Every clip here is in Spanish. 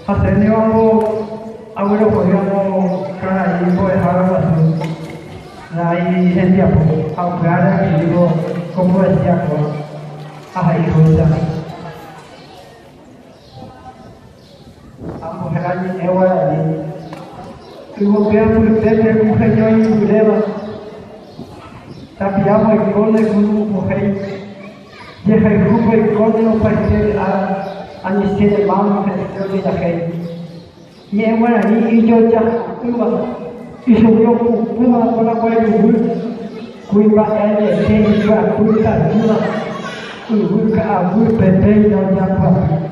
hacerle abuelo podríamos cada hijo dejar algo así. Ahí gente aunque ahora digo, como decía, ahí cosa. A mujer allí, igual allí. Tuvo que hacer un genio y un leva. Tapiamos el cole con un mujer. Deja el grupo el cole no parece a ni ser hermano que se la gente. Y igual allí, y yo ya, y subió una con la cual cuiba el que iba a cuidar y busca a muy pequeño ya para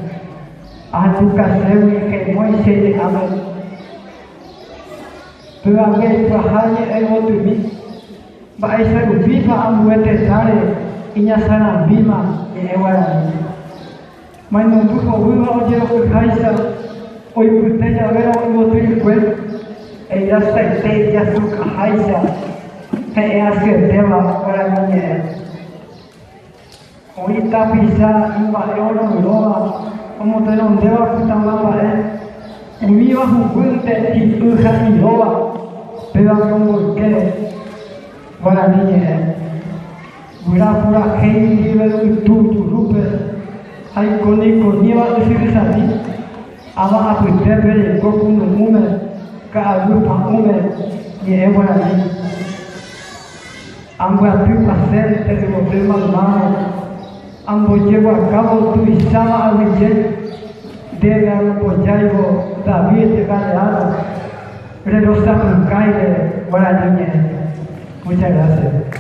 a tu casero y que no se le ama. Pero a ver, trabajando en otro día, va a ser viva a muerte sale y ya sana viva y igual. Mas no busco viva o llevo por casa, hoy usted ya verá un otro encuentro. Ella se ya su caja que hace tema para mí. Ahorita pisa y mayor no como te lo debo puta mamá mi va junte y uja y loba pero como que para mí pura gente libre tu rupe hay con lleva decir así ama a puter pero como un mume cada grupo mume y es para mí ambos tu hacer te debo prima mano ambos llevo a cabo tu isama a mi debe apoyar David de Galeano, pero está con Caire, buena niña. Muchas gracias.